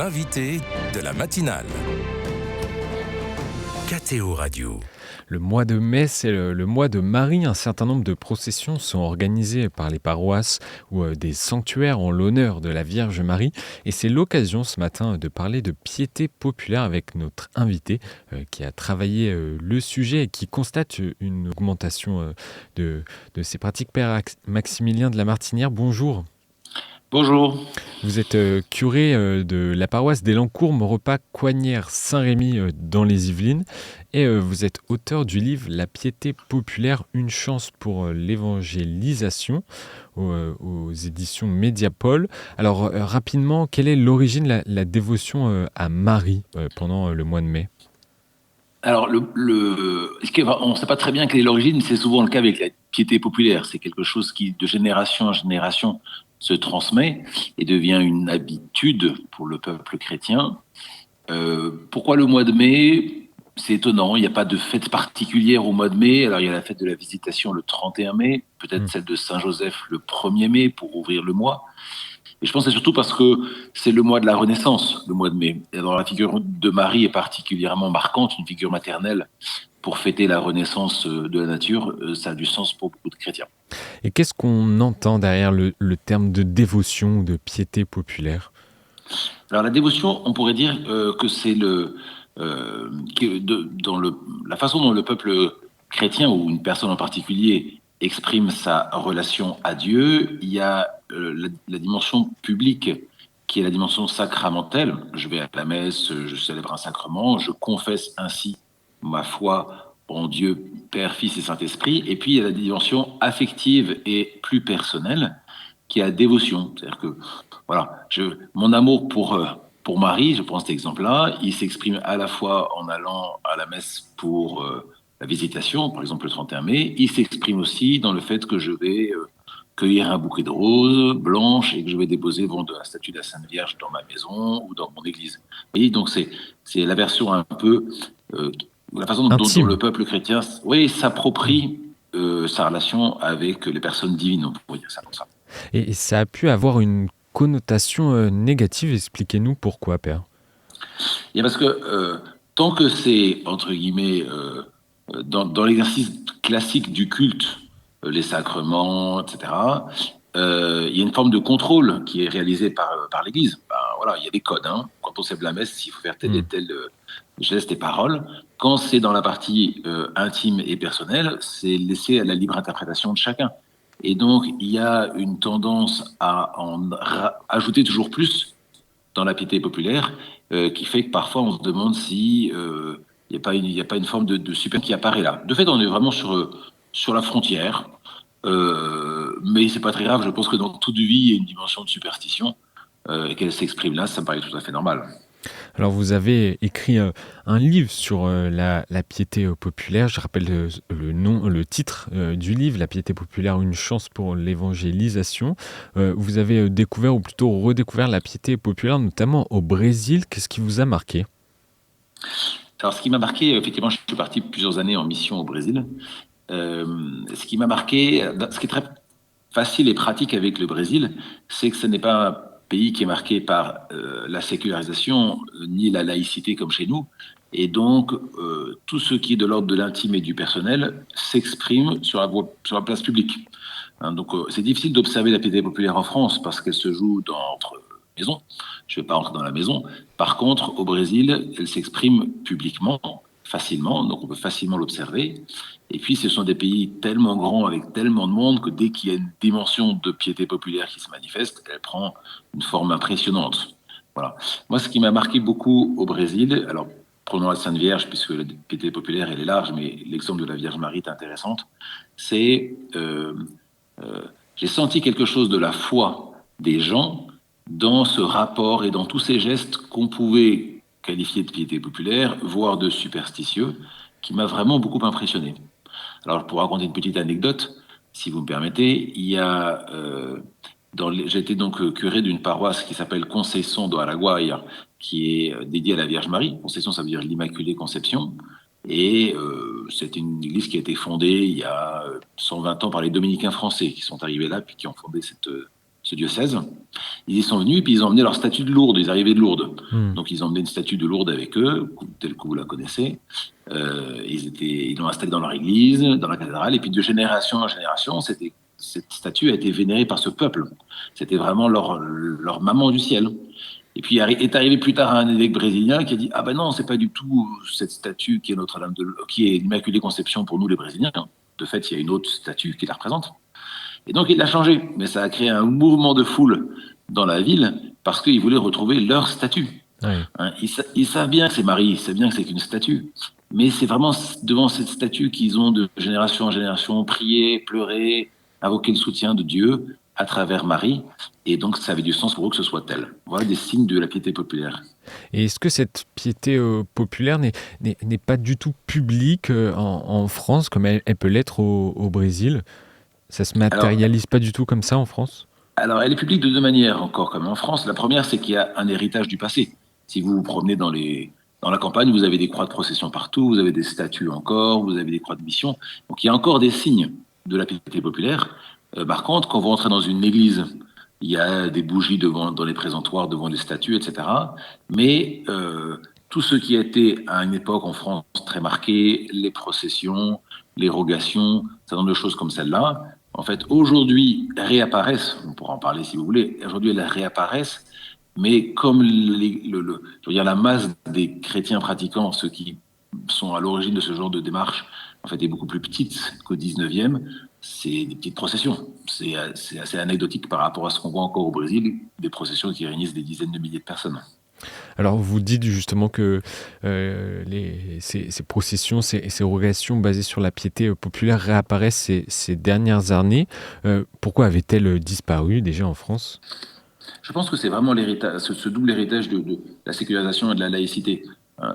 l'invité de la matinale. KTO Radio. Le mois de mai, c'est le mois de Marie. Un certain nombre de processions sont organisées par les paroisses ou des sanctuaires en l'honneur de la Vierge Marie. Et c'est l'occasion ce matin de parler de piété populaire avec notre invité qui a travaillé le sujet et qui constate une augmentation de ces pratiques. Père Maximilien de la Martinière, bonjour. Bonjour. Vous êtes curé de la paroisse d'Elancourt, Maurepas, Coignères, Saint-Rémy dans les Yvelines et vous êtes auteur du livre La piété populaire, une chance pour l'évangélisation aux éditions Mediapol. Alors rapidement, quelle est l'origine, la dévotion à Marie pendant le mois de mai ? Alors, on ne sait pas très bien quelle est l'origine, c'est souvent le cas avec la piété populaire. C'est quelque chose qui, de génération en génération, se transmet et devient une habitude pour le peuple chrétien. Pourquoi le mois de mai ? C'est étonnant, il n'y a pas de fête particulière au mois de mai. Alors, il y a la fête de la Visitation le 31 mai, peut-être celle de Saint-Joseph le 1er mai pour ouvrir le mois. Et je pense que c'est surtout parce que c'est le mois de la Renaissance, le mois de mai. Et alors, la figure de Marie est particulièrement marquante, une figure maternelle pour fêter la renaissance de la nature. Ça a du sens pour beaucoup de chrétiens. Et qu'est-ce qu'on entend derrière le terme de dévotion ou de piété populaire ? Alors, la dévotion, on pourrait dire que c'est la façon dont le peuple chrétien ou une personne en particulier exprime sa relation à Dieu. Il y a la dimension publique qui est la dimension sacramentelle. Je vais à la messe, je célèbre un sacrement, je confesse ainsi ma foi en Dieu, Père, Fils et Saint-Esprit. Et puis il y a la dimension affective et plus personnelle qui est la dévotion. C'est-à-dire que voilà, mon amour pour Marie, je prends cet exemple-là, il s'exprime à la fois en allant à la messe pour la Visitation, par exemple le 31 mai, il s'exprime aussi dans le fait que je vais cueillir un bouquet de roses blanches et que je vais déposer devant la statue de la Sainte Vierge dans ma maison ou dans mon église. Vous voyez, donc c'est la version un peu, la façon dont le peuple chrétien s'approprie sa relation avec les personnes divines, on pourrait dire ça comme ça. Et ça a pu avoir une connotation négative. Expliquez-nous pourquoi, Père. Et parce que tant que c'est, entre guillemets, dans l'exercice classique du culte, les sacrements, etc., il y a une forme de contrôle qui est réalisée par l'Église. Voilà, il y a des codes. Quand on célèbre la messe, il faut faire tel et tel geste et parole. Quand c'est dans la partie intime et personnelle, c'est laissé à la libre interprétation de chacun. Et donc, il y a une tendance à en ajouter toujours plus dans la piété populaire, qui fait que parfois on se demande si il n'y a pas une forme de super qui apparaît là. De fait, on est vraiment sur la frontière, mais c'est pas très grave. Je pense que dans toute vie, il y a une dimension de superstition, et qu'elle s'exprime là, ça me paraît tout à fait normal. Alors vous avez écrit un livre sur la piété populaire. Je rappelle le titre du livre, La piété populaire, une chance pour l'évangélisation. Vous avez découvert, ou plutôt redécouvert la piété populaire, notamment au Brésil. Qu'est-ce qui vous a marqué ? Alors ce qui m'a marqué, effectivement, je suis parti plusieurs années en mission au Brésil. Ce qui m'a marqué, ce qui est très facile et pratique avec le Brésil, c'est que ce n'est pas un pays qui est marqué par la sécularisation ni la laïcité comme chez nous. Et donc, tout ce qui est de l'ordre de l'intime et du personnel s'exprime sur la place publique. Donc, c'est difficile d'observer la piété populaire en France parce qu'elle se joue dans notre maison. Je ne vais pas entrer dans la maison. Par contre, au Brésil, elle s'exprime publiquement, facilement, donc on peut facilement l'observer. Et puis, ce sont des pays tellement grands, avec tellement de monde, que dès qu'il y a une dimension de piété populaire qui se manifeste, elle prend une forme impressionnante. Voilà. Moi, ce qui m'a marqué beaucoup au Brésil, alors prenons la Sainte Vierge, puisque la piété populaire, elle est large, mais l'exemple de la Vierge Marie est intéressante, c'est j'ai senti quelque chose de la foi des gens dans ce rapport et dans tous ces gestes qu'on pouvait qualifié de piété populaire, voire de superstitieux, qui m'a vraiment beaucoup impressionné. Alors, pour raconter une petite anecdote, si vous me permettez, il y a j'étais donc curé d'une paroisse qui s'appelle Conceição do Araguaia, qui est dédiée à la Vierge Marie. Conceição, ça veut dire l'Immaculée Conception. Et c'est une église qui a été fondée il y a 120 ans par les dominicains français qui sont arrivés là puis qui ont fondé ce diocèse. Ils y sont venus et puis ils ont emmené leur statue de Lourdes. Ils arrivaient de Lourdes. Donc ils ont emmené une statue de Lourdes avec eux, telle que vous la connaissez. Ils l'ont installée dans leur église, dans la cathédrale. Et puis de génération en génération, cette statue a été vénérée par ce peuple. C'était vraiment leur maman du ciel. Et puis est arrivé plus tard un évêque brésilien qui a dit « Ah ben non, c'est pas du tout cette statue qui est Notre-Dame qui est l'Immaculée Conception pour nous les Brésiliens. De fait, il y a une autre statue qui la représente. » Et donc il l'a changé. Mais ça a créé un mouvement de foule dans la ville parce qu'ils voulaient retrouver leur statue. Oui. Hein, ils savent bien que c'est Marie, ils savent bien que c'est qu'une statue. Mais c'est vraiment devant cette statue qu'ils ont de génération en génération prié, pleuré, invoqué le soutien de Dieu à travers Marie. Et donc, ça avait du sens pour eux que ce soit elle. Voilà des signes de la piété populaire. Et est-ce que cette piété populaire n'est pas du tout publique en France, comme elle peut l'être au Brésil? Ça se matérialise pas du tout comme ça en France? Alors, elle est publique de deux manières, encore comme en France. La première, c'est qu'il y a un héritage du passé. Si vous vous promenez dans la campagne, vous avez des croix de procession partout, vous avez des statues encore, vous avez des croix de mission. Donc, il y a encore des signes de la piété populaire. Par contre, quand vous rentrez dans une église, il y a des bougies dans les présentoirs, devant les statues, etc. Mais tout ce qui a été à une époque en France très marqué, les processions, les rogations, un certain nombre de choses comme celle-là, en fait, aujourd'hui, réapparaissent, on pourra en parler si vous voulez, aujourd'hui elles réapparaissent, mais comme je veux dire, la masse des chrétiens pratiquants, ceux qui sont à l'origine de ce genre de démarche, en fait, est beaucoup plus petite qu'au 19e, c'est des petites processions. C'est assez anecdotique par rapport à ce qu'on voit encore au Brésil, des processions qui réunissent des dizaines de milliers de personnes. Alors, vous dites justement que ces processions, ces rogations basées sur la piété populaire réapparaissent ces dernières années. Pourquoi avaient-elles disparu déjà en France? Je pense que c'est vraiment ce double héritage de la sécularisation et de la laïcité.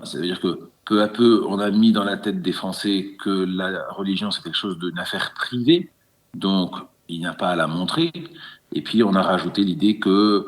Ça veut dire que peu à peu, on a mis dans la tête des Français que la religion, c'est quelque chose d'une affaire privée, donc il n'y a pas à la montrer. Et puis, on a rajouté l'idée que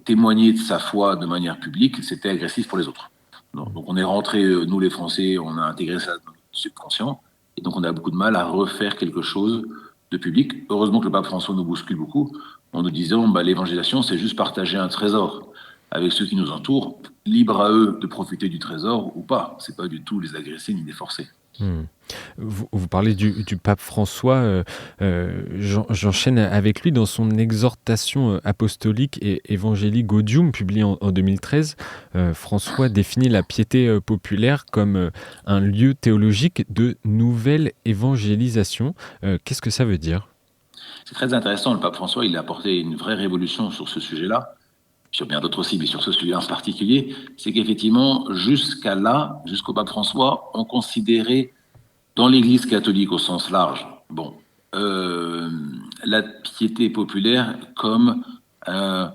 témoigner de sa foi de manière publique, c'était agressif pour les autres. Donc on est rentré, nous les Français, on a intégré ça dans notre subconscient, et donc on a beaucoup de mal à refaire quelque chose de public. Heureusement que le pape François nous bouscule beaucoup en nous disant l'évangélisation, c'est juste partager un trésor avec ceux qui nous entourent, libre à eux de profiter du trésor ou pas. C'est pas du tout les agresser ni les forcer. Vous parlez du pape François, j'enchaîne avec lui dans son exhortation apostolique et Evangelii Gaudium, publiée en 2013. François définit la piété populaire comme un lieu théologique de nouvelle évangélisation. Qu'est-ce que ça veut dire? C'est très intéressant, le pape François, il a apporté une vraie révolution sur ce sujet-là, sur bien d'autres aussi, mais sur ce sujet en particulier, c'est qu'effectivement, jusqu'au pape François, on considérait dans l'Église catholique au sens large, la piété populaire comme un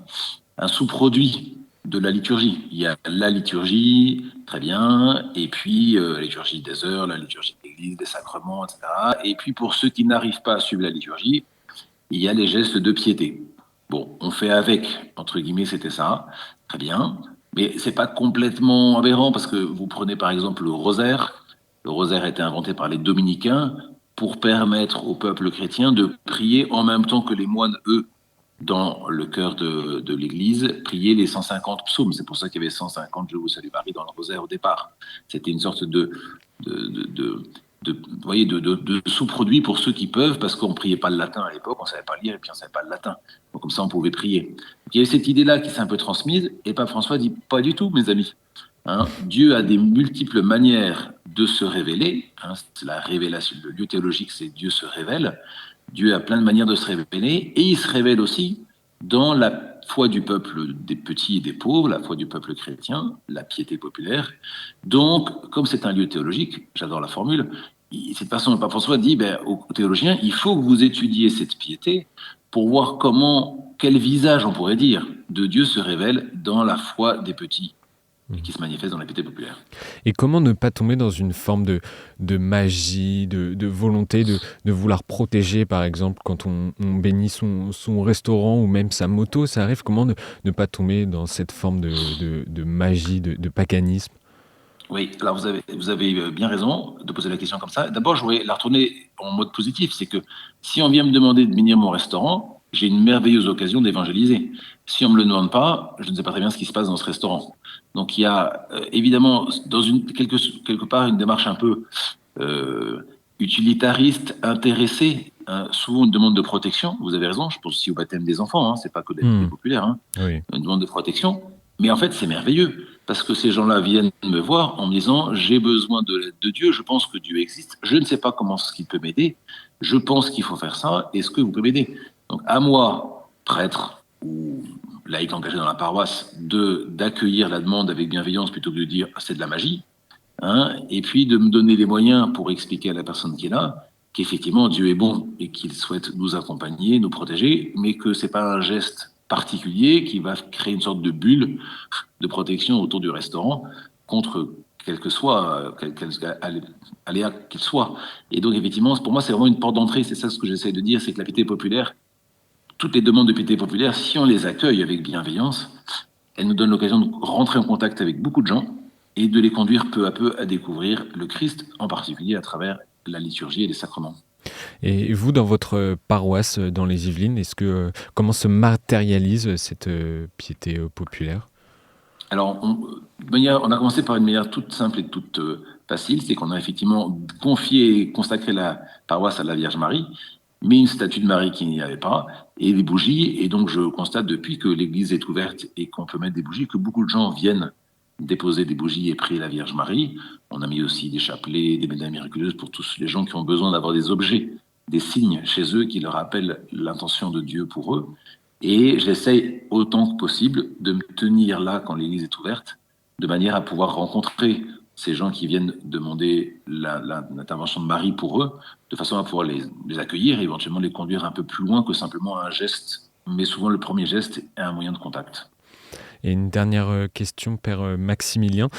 sous-produit de la liturgie. Il y a la liturgie, très bien, et puis la liturgie des heures, la liturgie de l'Église, des sacrements, etc. Et puis pour ceux qui n'arrivent pas à suivre la liturgie, il y a les gestes de piété. On fait avec, entre guillemets, c'était ça, très bien, mais c'est pas complètement aberrant parce que vous prenez par exemple le rosaire. Le rosaire a été inventé par les dominicains pour permettre au peuple chrétien de prier en même temps que les moines, eux, dans le cœur de l'Église, prier les 150 psaumes. C'est pour ça qu'il y avait 150 Je vous salue Marie dans le rosaire au départ. C'était une sorte de sous-produit pour ceux qui peuvent, parce qu'on ne priait pas le latin à l'époque, on ne savait pas lire et puis on ne savait pas le latin. Donc comme ça, on pouvait prier. Donc, il y avait cette idée-là qui s'est un peu transmise, et pape François dit « pas du tout, mes amis ». Dieu a des multiples manières de se révéler. C'est la révélation. Le lieu théologique, c'est Dieu se révèle. Dieu a plein de manières de se révéler, et il se révèle aussi dans la foi du peuple des petits et des pauvres, la foi du peuple chrétien, la piété populaire. Donc, comme c'est un lieu théologique, j'adore la formule, cette personne, le pape François dit aux théologiens, il faut que vous étudiez cette piété pour voir quel visage, on pourrait dire, de Dieu se révèle dans la foi des petits, qui se manifeste dans la piété populaire. Et comment ne pas tomber dans une forme de magie, de volonté de vouloir protéger, par exemple, quand on bénit son restaurant ou même sa moto, ça arrive, comment ne pas tomber dans cette forme de magie, de paganisme? Oui, alors vous avez bien raison de poser la question comme ça. D'abord, je voudrais la retourner en mode positif, c'est que si on vient me demander de bénir mon restaurant, j'ai une merveilleuse occasion d'évangéliser. Si on me le demande pas, je ne sais pas très bien ce qui se passe dans ce restaurant. Donc il y a évidemment quelque part une démarche un peu utilitariste, intéressée, hein, souvent une demande de protection. Vous avez raison, je pense aussi au baptême des enfants, hein, c'est pas que de la piété populaire, hein, Oui. une demande de protection. Mais en fait, c'est merveilleux parce que ces gens-là viennent me voir en me disant j'ai besoin de l'aide de Dieu, je pense que Dieu existe, je ne sais pas comment ce qu'il peut m'aider, je pense qu'il faut faire ça, est-ce que vous pouvez m'aider? Donc à moi, prêtre ou laïc engagé dans la paroisse, d'accueillir la demande avec bienveillance plutôt que de dire c'est de la magie, hein, et puis de me donner les moyens pour expliquer à la personne qui est là qu'effectivement Dieu est bon et qu'il souhaite nous accompagner, nous protéger, mais que c'est pas un geste particulier qui va créer une sorte de bulle de protection autour du restaurant contre quel que soit, aléa qu'il soit. Et donc, effectivement, pour moi, c'est vraiment une porte d'entrée. C'est ça ce que j'essaie de dire, c'est que la piété populaire, toutes les demandes de piété populaire, si on les accueille avec bienveillance, elles nous donnent l'occasion de rentrer en contact avec beaucoup de gens et de les conduire peu à peu à découvrir le Christ, en particulier à travers la liturgie et les sacrements. Et vous, dans votre paroisse dans les Yvelines, comment se matérialise cette piété populaire? Alors, on a commencé par une manière toute simple et toute facile, c'est qu'on a effectivement confié et consacré la paroisse à la Vierge Marie, mis une statue de Marie qui n'y avait pas, et des bougies. Et donc, je constate depuis que l'église est ouverte et qu'on peut mettre des bougies, que beaucoup de gens viennent déposer des bougies et prier la Vierge Marie. On a mis aussi des chapelets, des médailles miraculeuses pour tous les gens qui ont besoin d'avoir des objets, des signes chez eux qui leur rappellent l'intention de Dieu pour eux. Et j'essaye autant que possible de me tenir là quand l'église est ouverte, de manière à pouvoir rencontrer ces gens qui viennent demander l'intervention de Marie pour eux, de façon à pouvoir les accueillir et éventuellement les conduire un peu plus loin que simplement un geste. Mais souvent, le premier geste est un moyen de contact. Et une dernière question, Père Maximilien.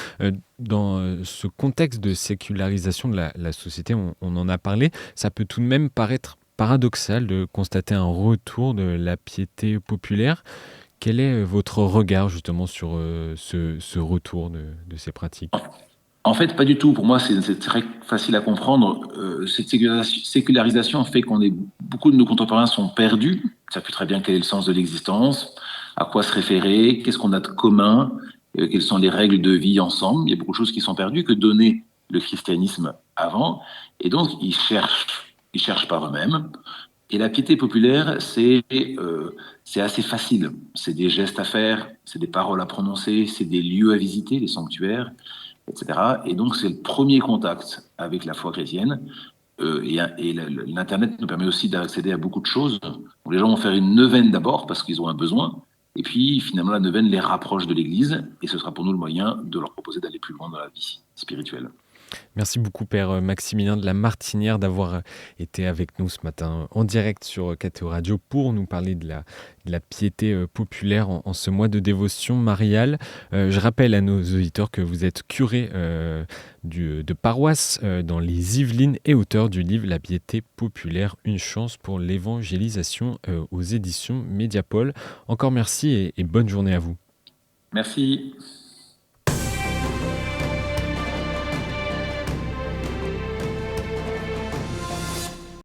Dans ce contexte de sécularisation de la société, on en a parlé, ça peut tout de même paraître paradoxal de constater un retour de la piété populaire. Quel est votre regard justement sur ce retour de ces pratiques? En fait, pas du tout. Pour moi, c'est très facile à comprendre. Cette sécularisation fait beaucoup de nos contemporains sont perdus. Ils savent plus très bien quel est le sens de l'existence, à quoi se référer, qu'est-ce qu'on a de commun, quelles sont les règles de vie ensemble. Il y a beaucoup de choses qui sont perdues que donnait le christianisme avant. Et donc, ils cherchent par eux-mêmes. Et la piété populaire, c'est assez facile. C'est des gestes à faire, c'est des paroles à prononcer, c'est des lieux à visiter, les sanctuaires, etc. Et donc, c'est le premier contact avec la foi chrétienne. Et l'Internet nous permet aussi d'accéder à beaucoup de choses. Donc, les gens vont faire une neuvaine d'abord parce qu'ils ont un besoin. Et puis, finalement, la neuvaine les rapproche de l'Église. Et ce sera pour nous le moyen de leur proposer d'aller plus loin dans la vie spirituelle. Merci beaucoup, Père Maximilien de la Martinière, d'avoir été avec nous ce matin en direct sur KTO Radio pour nous parler de la piété populaire en ce mois de dévotion mariale. Je rappelle à nos auditeurs que vous êtes curé de paroisse dans les Yvelines et auteur du livre La piété populaire, une chance pour l'évangélisation aux éditions Mediapol. Encore merci et bonne journée à vous. Merci.